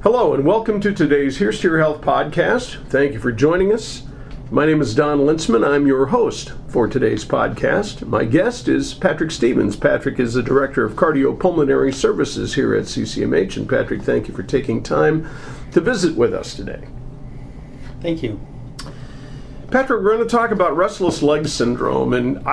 Hello and welcome to today's Here's to Your Health podcast. Thank you for joining us. My name is Don Lintzman. I'm your host for today's podcast. My guest is Patrick Stevens. Patrick is the Director of Cardiopulmonary Services here at CCMH. And Patrick, thank you for taking time to visit with us today. Thank you. Patrick, we're going to talk about Restless Leg Syndrome, and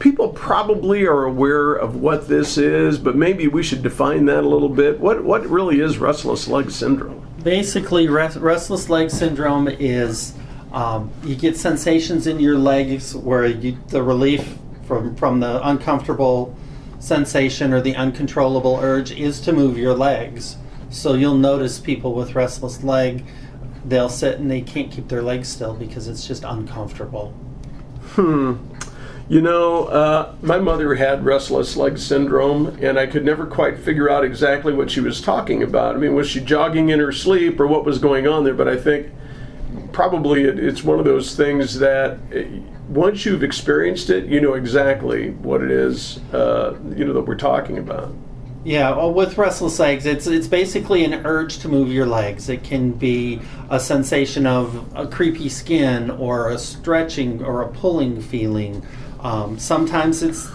people probably are aware of what this is, but maybe we should define that a little bit. What really is Restless Leg Syndrome? Basically, Restless Leg Syndrome is you get sensations in your legs where the relief from the uncomfortable sensation or the uncontrollable urge is to move your legs. So you'll notice people with restless leg, they'll sit and they can't keep their legs still because it's just uncomfortable. You know, my mother had restless leg syndrome, and I could never quite figure out exactly what she was talking about. I mean, was she jogging in her sleep or what was going on there? But I think probably it's one of those things that once you've experienced it, you know exactly what it is, that we're talking about. Yeah, well, with restless legs, it's basically an urge to move your legs. It can be a sensation of a creepy skin or a stretching or a pulling feeling. Sometimes it's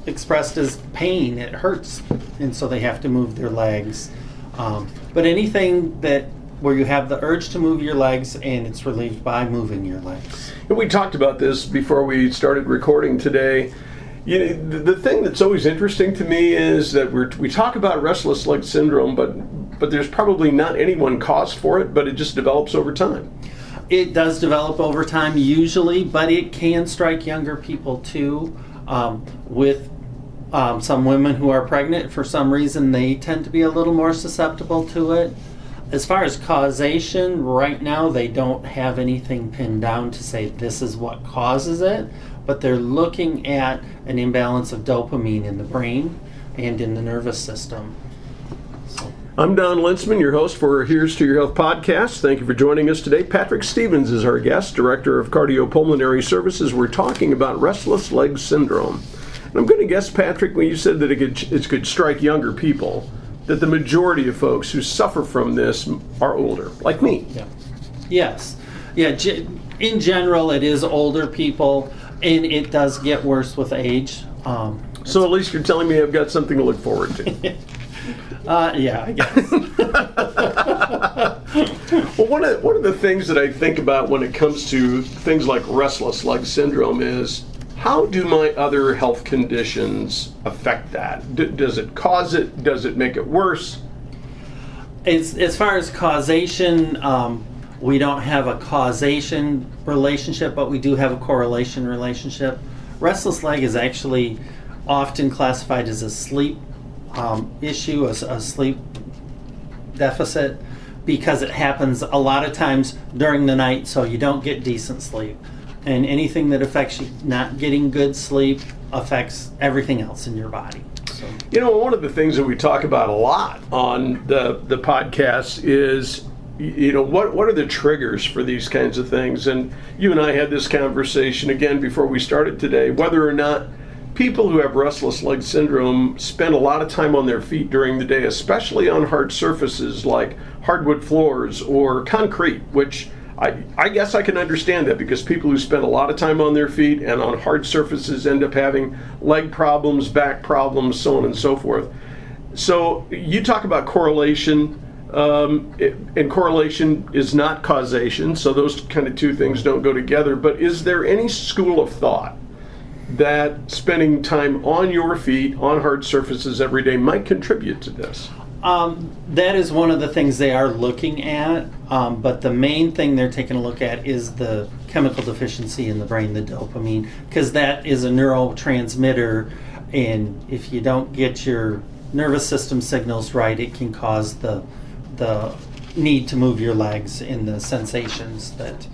expressed as pain. It hurts, and so they have to move their legs. But anything where you have the urge to move your legs and it's relieved by moving your legs. And we talked about this before we started recording today. You know, the thing that's always interesting to me is that we talk about restless leg syndrome, but there's probably not any one cause for it, but it just develops over time. It does develop over time usually, but it can strike younger people too. With some women who are pregnant, for some reason, they tend to be a little more susceptible to it. As far as causation, right now they don't have anything pinned down to say this is what causes it, but they're looking at an imbalance of dopamine in the brain and in the nervous system. I'm Don Lintzman, your host for Here's to Your Health podcast. Thank you for joining us today. Patrick Stevens is our guest, Director of Cardiopulmonary Services. We're talking about Restless Leg Syndrome. And I'm going to guess, Patrick, when you said that it could strike younger people, that the majority of folks who suffer from this are older, like me. Yeah. Yes. Yeah. In general, it is older people, and it does get worse with age. So at least you're telling me I've got something to look forward to. Yeah, I guess. Well, one of the things that I think about when it comes to things like restless leg syndrome is, how do my other health conditions affect that? Does it cause it? Does it make it worse? As far as causation, we don't have a causation relationship, but we do have a correlation relationship. Restless leg is actually often classified as a sleep issue, a sleep deficit, because it happens a lot of times during the night, so you don't get decent sleep. And anything that affects you not getting good sleep affects everything else in your body. So. You know, one of the things that we talk about a lot on the podcast is, what are the triggers for these kinds of things? And you and I had this conversation again before we started today, whether or not people who have restless leg syndrome spend a lot of time on their feet during the day, especially on hard surfaces like hardwood floors or concrete, which I guess I can understand that, because people who spend a lot of time on their feet and on hard surfaces end up having leg problems, back problems, so on and so forth. So you talk about correlation, and correlation is not causation, so those kind of two things don't go together. But is there any school of thought that spending time on your feet, on hard surfaces every day might contribute to this? That is one of the things they are looking at, but the main thing they're taking a look at is the chemical deficiency in the brain, the dopamine, because that is a neurotransmitter, and if you don't get your nervous system signals right, it can cause the need to move your legs and the sensations that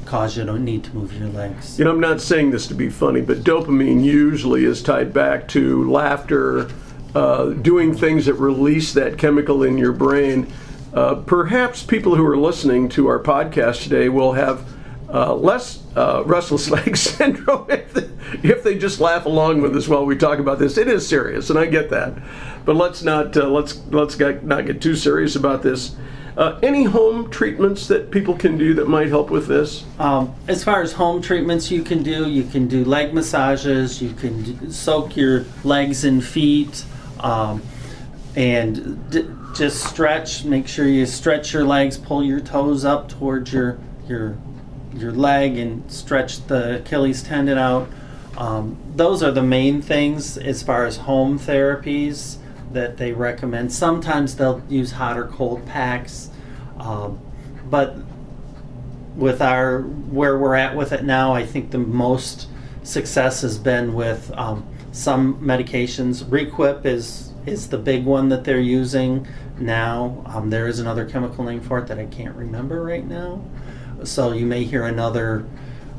cause you to need to move your legs. You know, I'm not saying this to be funny, but dopamine usually is tied back to laughter, doing things that release that chemical in your brain. Perhaps people who are listening to our podcast today will have less restless leg syndrome if they just laugh along with us while we talk about this. It is serious, and I get that. But let's not not get too serious about this. Any home treatments that people can do that might help with this? As far as home treatments you can do leg massages, you can soak your legs and feet, and just stretch. Make sure you stretch your legs, pull your toes up towards your leg and stretch the Achilles tendon out. Those are the main things as far as home therapies that they recommend. Sometimes they'll use hot or cold packs, but with where we're at with it now, I think the most success has been with some medications. Requip is the big one that they're using now. There is another chemical name for it that I can't remember right now, so you may hear another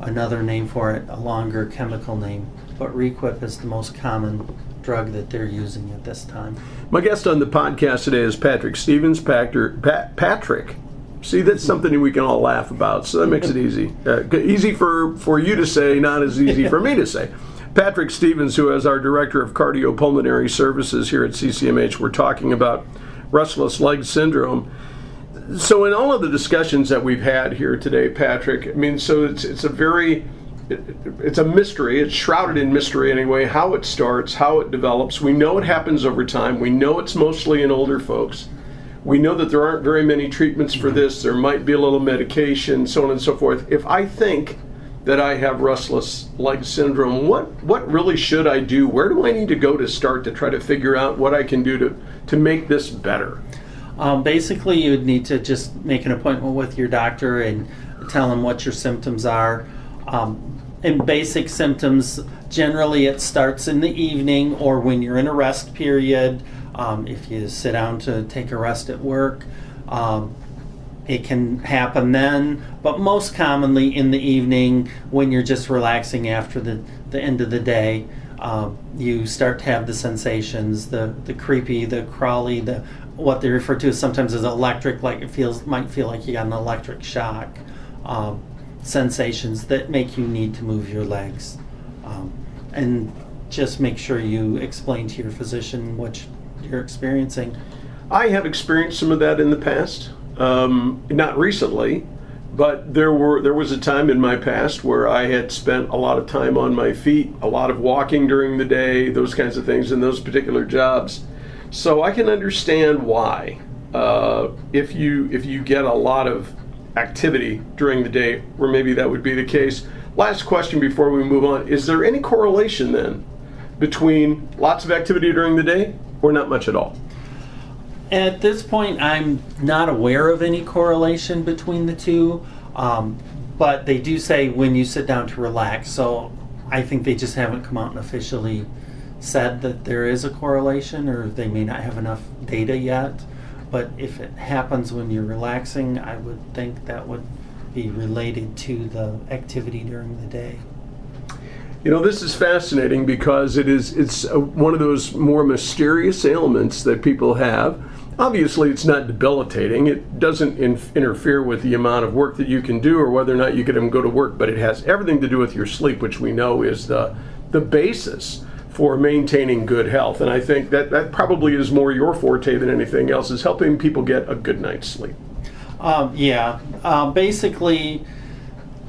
name for it, a longer chemical name, but Requip is the most common drug that they're using at this time. My guest on the podcast today is Patrick Stevens. Patrick, see, that's something we can all laugh about, so that makes it easy. Easy for you to say, not as easy for me to say. Patrick Stevens, who is our Director of Cardiopulmonary Services here at CCMH, we're talking about Restless Leg Syndrome. So in all of the discussions that we've had here today, Patrick, I mean, so it's a mystery. It's shrouded in mystery anyway, how it starts, how it develops. We know it happens over time. We know it's mostly in older folks. We know that there aren't very many treatments for this. There might be a little medication, so on and so forth. If I think that I have restless leg syndrome, what really should I do? Where do I need to go to start to try to figure out what I can do to make this better? Basically, you would need to just make an appointment with your doctor and tell them what your symptoms are. And basic symptoms, generally it starts in the evening or when you're in a rest period. If you sit down to take a rest at work, it can happen then, but most commonly in the evening when you're just relaxing after the end of the day. You start to have the sensations, the creepy, the crawly, what they refer to sometimes as electric, like might feel like you got an electric shock. Sensations that make you need to move your legs, and just make sure you explain to your physician what you're experiencing. I have experienced some of that in the past, not recently, but there was a time in my past where I had spent a lot of time on my feet, a lot of walking during the day, those kinds of things in those particular jobs. So I can understand why, if you get a lot of activity during the day, where maybe that would be the case. Last question before we move on. Is there any correlation then between lots of activity during the day or not much at all? At this point, I'm not aware of any correlation between the two, but they do say when you sit down to relax, so I think they just haven't come out and officially said that there is a correlation, or they may not have enough data yet. But if it happens when you're relaxing, I would think that would be related to the activity during the day. You know, this is fascinating because it's one of those more mysterious ailments that people have. Obviously, it's not debilitating. It doesn't interfere with the amount of work that you can do or whether or not you can even go to work, but it has everything to do with your sleep, which we know is the basis for maintaining good health. And I think that probably is more your forte than anything else, is helping people get a good night's sleep. Basically,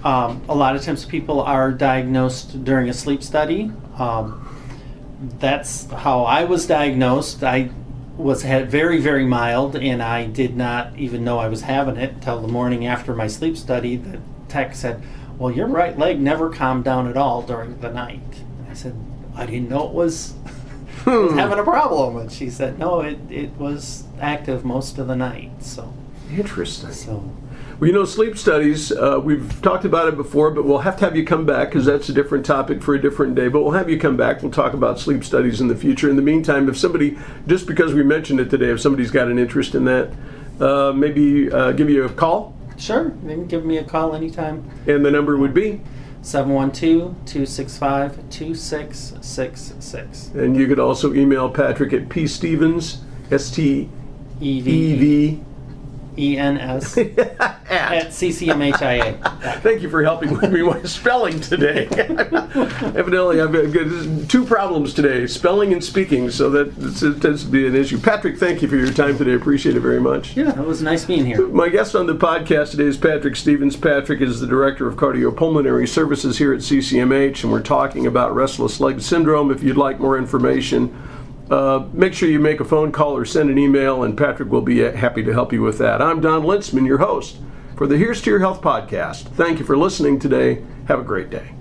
a lot of times people are diagnosed during a sleep study. That's how I was diagnosed. I had very, very mild, and I did not even know I was having it until the morning after my sleep study. The tech said, "Well, your right leg never calmed down at all during the night." And I said, "I didn't know it was having a problem." And she said, "No, it was active most of the night." So interesting. Well, you know, sleep studies, we've talked about it before, but we'll have to have you come back because that's a different topic for a different day. But we'll have you come back. We'll talk about sleep studies in the future. In the meantime, if somebody, just because we mentioned it today, if somebody's got an interest in that, maybe give you a call? Sure. They can give me a call anytime. And the number would be? 712-265-2666. And you could also email Patrick at pstevens, STEV, ENS at CCMHIA. Thank you for helping with me with spelling today. Evidently, I've got two problems today, spelling and speaking, so that tends to be an issue. Patrick, thank you for your time today. I appreciate it very much. Yeah, it was nice being here. My guest on the podcast today is Patrick Stevens. Patrick is the Director of Cardiopulmonary Services here at CCMH, and we're talking about Restless Leg Syndrome. If you'd like more information, make sure you make a phone call or send an email, and Patrick will be happy to help you with that. I'm Don Lintzman, your host for the Here's to Your Health podcast. Thank you for listening today. Have a great day.